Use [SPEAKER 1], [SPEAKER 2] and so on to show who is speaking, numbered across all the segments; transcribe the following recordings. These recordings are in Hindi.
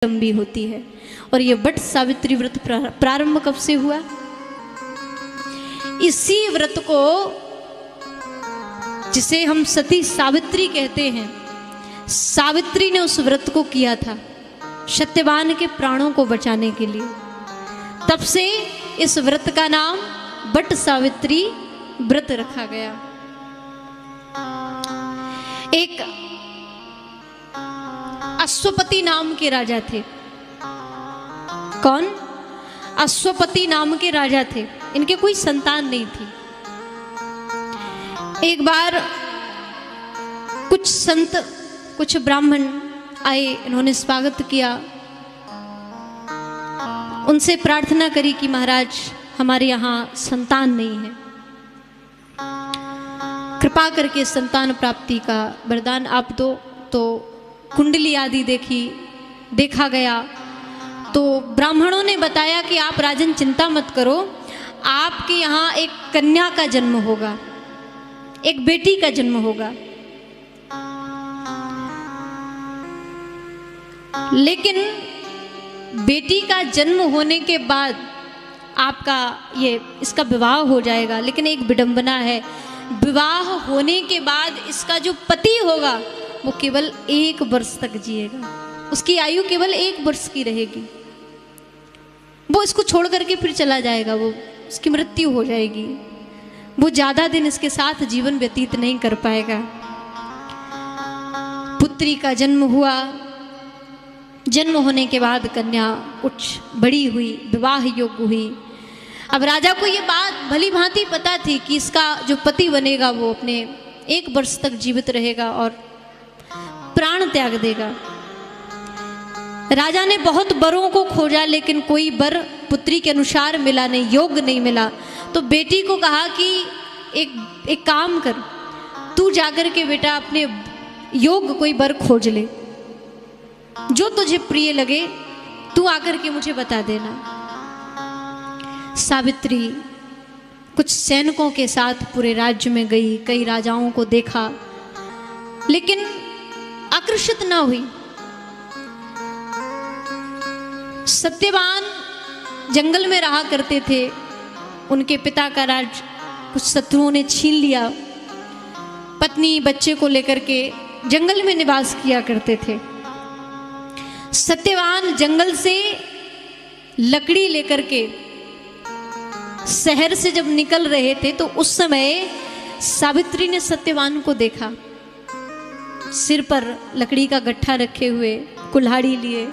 [SPEAKER 1] लंबी होती है। और ये वट सावित्री व्रत प्रारंभ कब से हुआ? इसी व्रत को, जिसे हम सती सावित्री कहते हैं, सावित्री ने उस व्रत को किया था सत्यवान के प्राणों को बचाने के लिए। तब से इस व्रत का नाम वट सावित्री व्रत रखा गया। एक अश्वपति नाम के राजा थे। कौन? अश्वपति नाम के राजा थे। इनके कोई संतान नहीं थी। एक बार कुछ संत, कुछ ब्राह्मण आए, इन्होंने स्वागत किया, उनसे प्रार्थना करी कि महाराज हमारे यहाँ संतान नहीं है, कृपा करके संतान प्राप्ति का वरदान आप दो। तो कुंडली आदि देखा गया तो ब्राह्मणों ने बताया कि आप राजन चिंता मत करो, आपके यहाँ एक कन्या का जन्म होगा, एक बेटी का जन्म होगा। लेकिन बेटी का जन्म होने के बाद आपका इसका विवाह हो जाएगा। लेकिन एक विडंबना है, विवाह होने के बाद इसका जो पति होगा वो केवल 1 वर्ष तक जिएगा, उसकी आयु केवल 1 वर्ष की रहेगी। वो इसको छोड़ करके फिर चला जाएगा, वो उसकी मृत्यु हो जाएगी, वो ज्यादा दिन इसके साथ जीवन व्यतीत नहीं कर पाएगा। पुत्री का जन्म हुआ। जन्म होने के बाद कन्या कुछ बड़ी हुई, विवाह योग्य हुई। अब राजा को ये बात भली भांति पता थी कि इसका जो पति बनेगा वो अपने 1 वर्ष तक जीवित रहेगा और प्राण त्याग देगा। राजा ने बहुत वरों को खोजा, लेकिन कोई वर पुत्री के अनुसार मिला नहीं, योग्य नहीं मिला। तो बेटी को कहा कि एक काम कर, तू जाकर के बेटा अपने योग्य कोई वर खोज ले, जो तुझे प्रिय लगे तू आकर के मुझे बता देना। सावित्री कुछ सैनिकों के साथ पूरे राज्य में गई, कई राजाओं को देखा, लेकिन आकर्षित ना हुई। सत्यवान जंगल में रहा करते थे, उनके पिता का राज कुछ शत्रुओं ने छीन लिया। पत्नी बच्चे को लेकर के जंगल में निवास किया करते थे। सत्यवान जंगल से लकड़ी लेकर के शहर से जब निकल रहे थे तो उस समय सावित्री ने सत्यवान को देखा, सिर पर लकड़ी का गट्ठा रखे हुए, कुल्हाड़ी लिए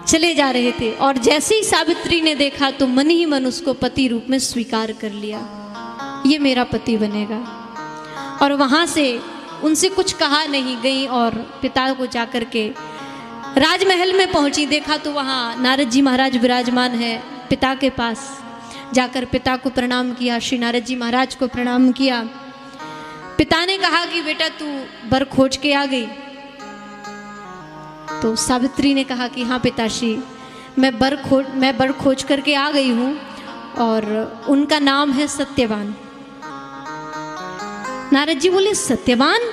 [SPEAKER 1] चले जा रहे थे। और जैसे ही सावित्री ने देखा तो मन ही मन उसको पति रूप में स्वीकार कर लिया, ये मेरा पति बनेगा। और वहां से उनसे कुछ कहा नहीं, गई और पिता को जाकर के राजमहल में पहुंची। देखा तो वहां नारद जी महाराज विराजमान है। पिता के पास जाकर पिता को प्रणाम किया, श्री नारद जी महाराज को प्रणाम किया। पिता ने कहा कि बेटा तू वर खोज के आ गई? तो सावित्री ने कहा कि हाँ पिताश्री, मैं वर खोज करके आ गई हूँ और उनका नाम है सत्यवान। नारद जी बोले सत्यवान?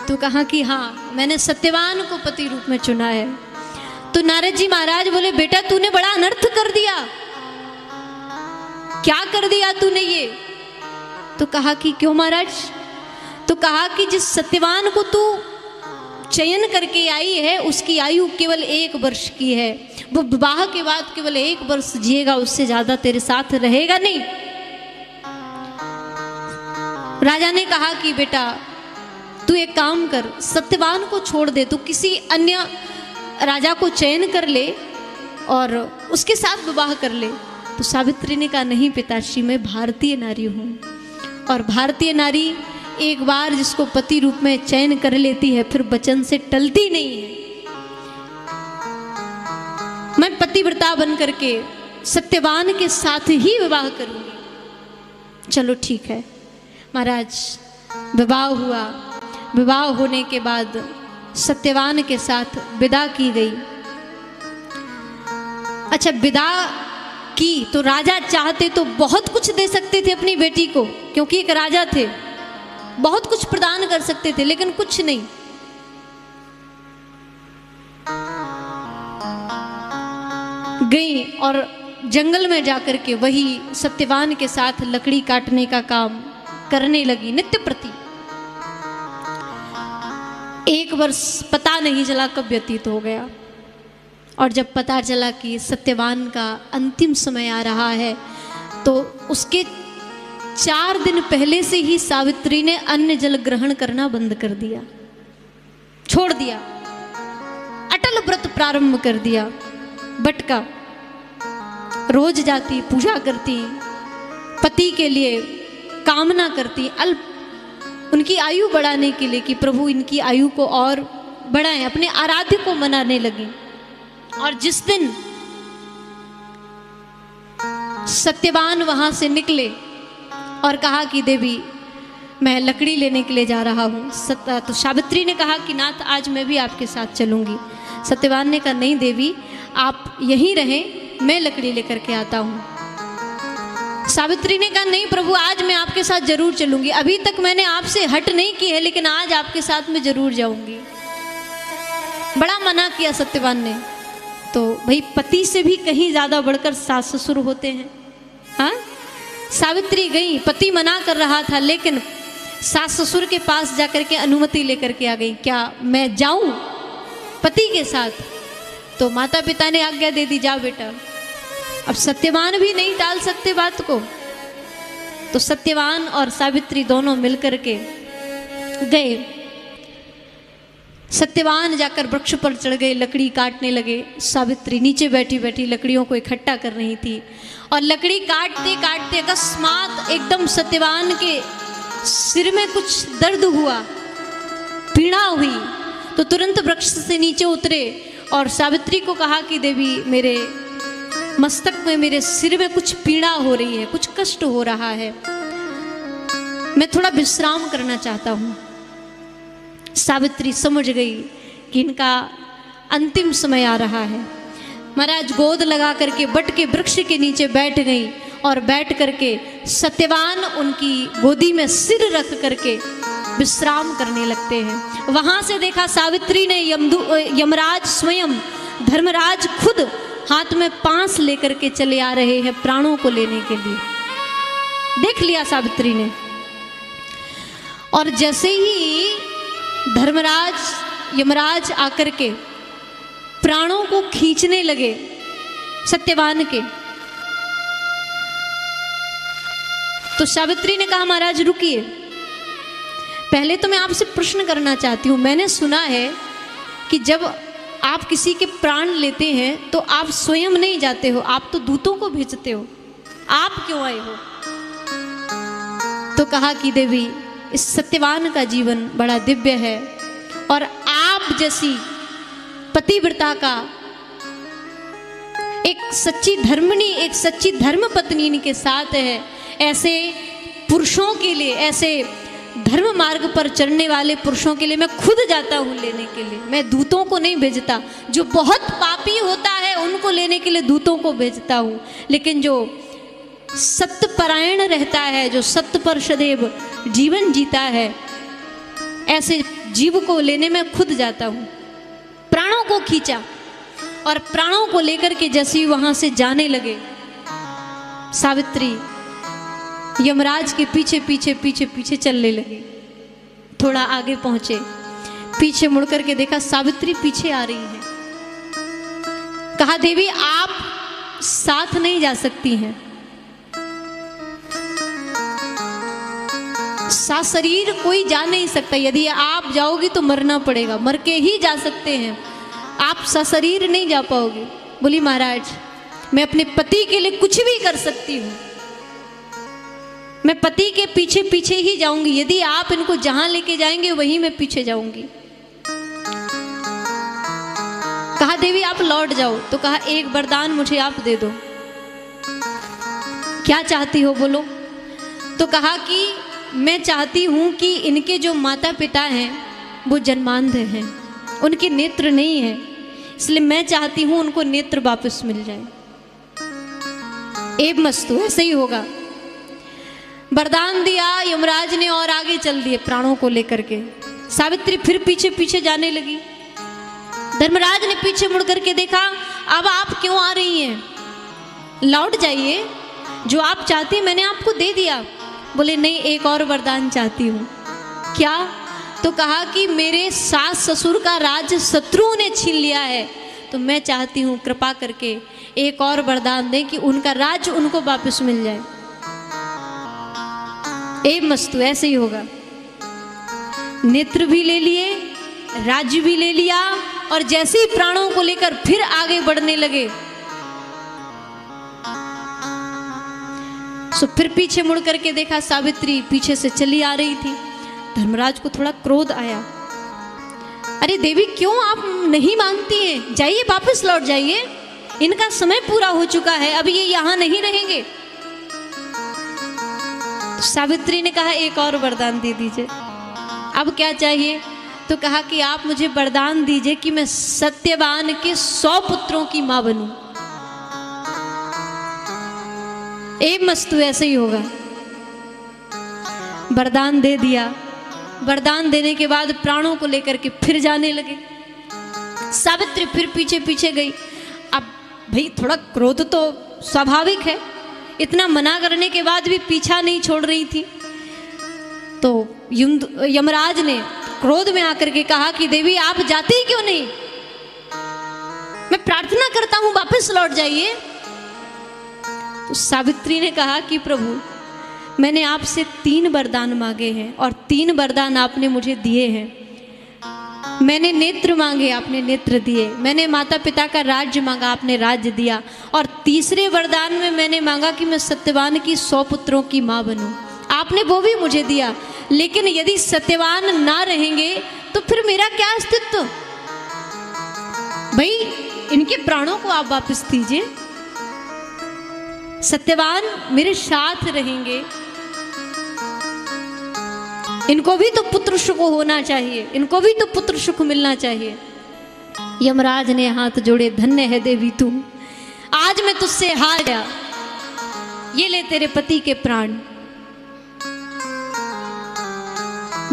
[SPEAKER 1] तो कहा कि हाँ, मैंने सत्यवान को पति रूप में चुना है। तो नारद जी महाराज बोले बेटा तूने बड़ा अनर्थ कर दिया, क्या कर दिया तूने ये? तो कहा कि क्यों महाराज? तो कहा कि जिस सत्यवान को तू चयन करके आई है उसकी आयु केवल 1 वर्ष की है, वो विवाह के बाद केवल 1 वर्ष जिएगा, उससे ज्यादा तेरे साथ रहेगा नहीं। राजा ने कहा कि बेटा तू एक काम कर, सत्यवान को छोड़ दे, तू किसी अन्य राजा को चयन कर ले और उसके साथ विवाह कर ले। तो सावित्री ने कहा नहीं पिताश्री, मैं भारतीय नारी हूँ और भारतीय नारी एक बार जिसको पति रूप में चयन कर लेती है फिर वचन से टलती नहीं है। मैं पतिव्रता बन करके सत्यवान के साथ ही विवाह करूंगी। चलो ठीक है महाराज। विवाह हुआ। विवाह होने के बाद सत्यवान के साथ विदा की गई। अच्छा, विदा की तो राजा चाहते तो बहुत कुछ दे सकते थे अपनी बेटी को, क्योंकि एक राजा थे, बहुत कुछ प्रदान कर सकते थे, लेकिन कुछ नहीं। गई और जंगल में जाकर के वही सत्यवान के साथ लकड़ी काटने का काम करने लगी नित्य प्रति। 1 वर्ष पता नहीं चला कब व्यतीत हो गया, और जब पता चला कि सत्यवान का अंतिम समय आ रहा है तो उसके 4 दिन पहले से ही सावित्री ने अन्न जल ग्रहण करना बंद कर दिया, छोड़ दिया, अटल व्रत प्रारंभ कर दिया। बटका रोज जाती, पूजा करती, पति के लिए कामना करती, अल्प उनकी आयु बढ़ाने के लिए कि प्रभु इनकी आयु को और बढ़ाएं, अपने आराध्य को मनाने लगी। और जिस दिन सत्यवान वहां से निकले और कहा कि देवी मैं लकड़ी लेने के लिए जा रहा हूँ, तो सावित्री ने कहा कि नाथ आज मैं भी आपके साथ चलूंगी। सत्यवान ने कहा नहीं देवी आप यहीं रहें, मैं लकड़ी लेकर के आता हूँ। सावित्री ने कहा नहीं प्रभु आज मैं आपके साथ जरूर चलूंगी, अभी तक मैंने आपसे हट नहीं की है लेकिन आज आपके साथ मैं जरूर जाऊंगी। बड़ा मना किया सत्यवान ने। तो भाई पति से भी कहीं ज्यादा बढ़कर सास ससुर होते हैं। हाँ, सावित्री गई, पति मना कर रहा था लेकिन सास ससुर के पास जाकर के अनुमति लेकर के आ गई, क्या मैं जाऊं पति के साथ? तो माता पिता ने आज्ञा दे दी जा बेटा। अब सत्यवान भी नहीं टाल सकते बात को, तो सत्यवान और सावित्री दोनों मिलकर के गए। सत्यवान जाकर वृक्ष पर चढ़ गए, लकड़ी काटने लगे। सावित्री नीचे बैठी बैठी लकड़ियों को इकट्ठा कर रही थी और लकड़ी काटते काटते अकस्मात एकदम सत्यवान के सिर में कुछ दर्द हुआ, पीड़ा हुई। तो तुरंत वृक्ष से नीचे उतरे और सावित्री को कहा कि देवी मेरे मस्तक में, मेरे सिर में कुछ पीड़ा हो रही है, कुछ कष्ट हो रहा है, मैं थोड़ा विश्राम करना चाहता हूँ। सावित्री समझ गई कि इनका अंतिम समय आ रहा है। महाराज गोद लगा करके बट के वृक्ष के नीचे बैठ गई और बैठ करके सत्यवान उनकी गोदी में सिर रख करके विश्राम करने लगते हैं। वहां से देखा सावित्री ने यमराज स्वयं, धर्मराज खुद हाथ में पांस लेकर के चले आ रहे हैं प्राणों को लेने के लिए। देख लिया सावित्री ने। और जैसे ही धर्मराज यमराज आकर के प्राणों को खींचने लगे सत्यवान के, तो सावित्री ने कहा महाराज रुकिए, पहले तो मैं आपसे प्रश्न करना चाहती हूँ। मैंने सुना है कि जब आप किसी के प्राण लेते हैं तो आप स्वयं नहीं जाते हो, आप तो दूतों को भेजते हो, आप क्यों आए हो? तो कहा कि देवी इस सत्यवान का जीवन बड़ा दिव्य है और आप जैसी पतिव्रता का एक सच्ची धर्मनी, एक सच्ची धर्म पत्नी के साथ है। ऐसे पुरुषों के लिए, ऐसे धर्म मार्ग पर चलने वाले पुरुषों के लिए मैं खुद जाता हूँ लेने के लिए, मैं दूतों को नहीं भेजता। जो बहुत पापी होता है उनको लेने के लिए दूतों को भेजता हूँ, लेकिन जो सत्यपरायण रहता है, जो सत्य पर सदैव जीवन जीता है, ऐसे जीव को लेने में खुद जाता हूँ। प्राणों को खींचा और प्राणों को लेकर के जैसे ही वहां से जाने लगे, सावित्री यमराज के पीछे पीछे पीछे पीछे चलने लगी। थोड़ा आगे पहुंचे, पीछे मुड़कर के देखा सावित्री पीछे आ रही है। कहा देवी आप साथ नहीं जा सकती हैं, सशरीर कोई जा नहीं सकता, यदि आप जाओगी तो मरना पड़ेगा, मर के ही जा सकते हैं, आप सशरीर नहीं जा पाओगे। बोली महाराज मैं अपने पति के लिए कुछ भी कर सकती हूँ, मैं पति के पीछे पीछे ही जाऊंगी, यदि आप इनको जहां लेके जाएंगे वहीं मैं पीछे जाऊंगी। कहा देवी आप लौट जाओ। तो कहा एक वरदान मुझे आप दे दो। क्या चाहती हो बोलो? तो कहा कि मैं चाहती हूं कि इनके जो माता पिता हैं वो जन्मांध हैं, उनके नेत्र नहीं है, इसलिए मैं चाहती हूं उनको नेत्र वापस मिल जाए। एब मस्तु, ऐसे ही होगा। वरदान दिया यमराज ने और आगे चल दिए प्राणों को लेकर के। सावित्री फिर पीछे पीछे जाने लगी। धर्मराज ने पीछे मुड़ करके देखा अब आप क्यों आ रही हैं, लौट जाइए, जो आप चाहती मैंने आपको दे दिया। बोले नहीं, एक और वरदान चाहती हूँ। क्या? तो कहा कि मेरे सास ससुर का राज शत्रुओं ने छीन लिया है, तो मैं चाहती हूँ कृपा करके एक और वरदान दें कि उनका राज उनको वापस मिल जाए। मस्तु ऐसे ही होगा। नेत्र भी ले लिए, राज्य भी ले लिया, और जैसे ही प्राणों को लेकर फिर आगे बढ़ने लगे, सो फिर पीछे मुड़ करके देखा, सावित्री पीछे से चली आ रही थी। धर्मराज को थोड़ा क्रोध आया, अरे देवी क्यों आप नहीं मानती हैं, जाइए वापस लौट जाइए, इनका समय पूरा हो चुका है, अब ये यहां नहीं रहेंगे। तो सावित्री ने कहा एक और वरदान दे दीजिए। अब क्या चाहिए? तो कहा कि आप मुझे वरदान दीजिए कि मैं सत्यवान के 100 पुत्रों की मां बनूं। मस्तु ऐसे ही होगा। वरदान दे दिया। वरदान देने के बाद प्राणों को लेकर के फिर जाने लगे। सावित्री फिर पीछे पीछे गई। अब भाई थोड़ा क्रोध तो स्वाभाविक है, इतना मना करने के बाद भी पीछा नहीं छोड़ रही थी। तो यमराज ने क्रोध में आकर के कहा कि देवी आप जाती क्यों नहीं, मैं प्रार्थना करता हूं वापस लौट जाइए। तो सावित्री ने कहा कि प्रभु मैंने आपसे 3 वरदान मांगे हैं और 3 वरदान आपने मुझे दिए हैं। मैंने नेत्र मांगे, आपने नेत्र दिए। मैंने माता पिता का राज्य मांगा, आपने राज्य दिया। और तीसरे वरदान में मैंने मांगा कि मैं सत्यवान की 100 पुत्रों की मां बनूं, आपने वो भी मुझे दिया। लेकिन यदि सत्यवान ना रहेंगे तो फिर मेरा क्या अस्तित्व? भाई इनके प्राणों को आप वापस दीजिए, सत्यवान मेरे साथ रहेंगे, इनको भी तो पुत्र सुख होना चाहिए, इनको भी तो पुत्र सुख मिलना चाहिए। यमराज ने हाथ जोड़े, धन्य है देवी तू, आज मैं तुझसे हार गया, ये ले तेरे पति के प्राण।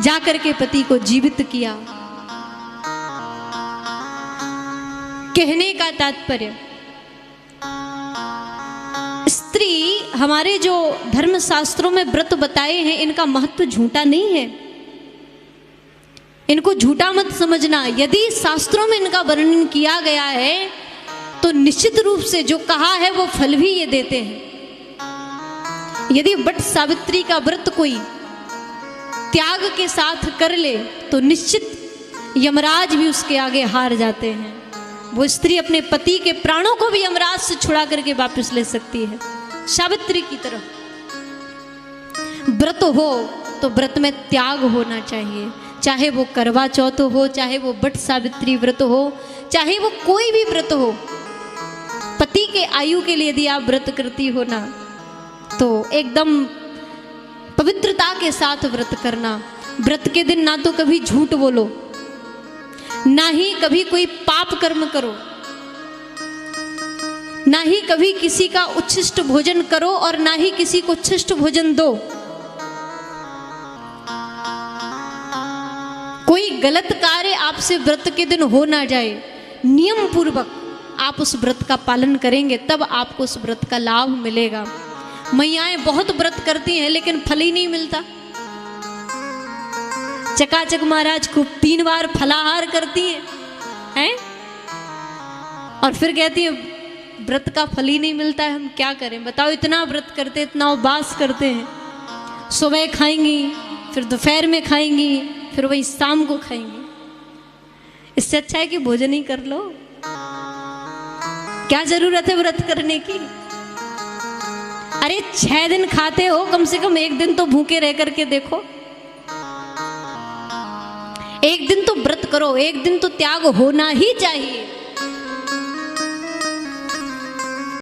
[SPEAKER 1] जाकर के पति को जीवित किया। कहने का तात्पर्य, स्त्री हमारे जो धर्म शास्त्रों में व्रत बताए हैं इनका महत्व झूठा नहीं है, इनको झूठा मत समझना। यदि शास्त्रों में इनका वर्णन किया गया है तो निश्चित रूप से जो कहा है वो फल भी ये देते हैं। यदि वट सावित्री का व्रत कोई त्याग के साथ कर ले तो निश्चित यमराज भी उसके आगे हार जाते हैं। वो स्त्री अपने पति के प्राणों को भी यमराज से छुड़ा करके वापस ले सकती है, सावित्री की तरह। व्रत हो तो व्रत में त्याग होना चाहिए, चाहे वो करवा चौथ हो, चाहे वो वट सावित्री व्रत हो, चाहे वो कोई भी व्रत हो। पति के आयु के लिए यदि आप व्रत करती हो ना तो एकदम पवित्रता के साथ व्रत करना। व्रत के दिन ना तो कभी झूठ बोलो, ना ही कभी कोई पाप कर्म करो, ना ही कभी किसी का उच्छिष्ट भोजन करो और ना ही किसी को उच्छिष्ट भोजन दो। कोई गलत कार्य आपसे व्रत के दिन हो ना जाए, नियम पूर्वक आप उस व्रत का पालन करेंगे तब आपको उस व्रत का लाभ मिलेगा। मैयाएं बहुत व्रत करती हैं लेकिन फल ही नहीं मिलता। चकाचक महाराज खूब 3 बार फलाहार करती हैं और फिर कहती हैं व्रत का फल ही नहीं मिलता है, हम क्या करें बताओ। इतना व्रत करते, इतना उपवास करते हैं, सुबह खाएंगी, फिर दोपहर में खाएंगी, फिर वही शाम को खाएंगी। इससे अच्छा है कि भोजन ही कर लो, क्या जरूरत है व्रत करने की। अरे 6 दिन खाते हो, कम से कम 1 दिन तो भूखे रह करके देखो, 1 दिन तो व्रत करो, 1 दिन तो त्याग होना ही चाहिए।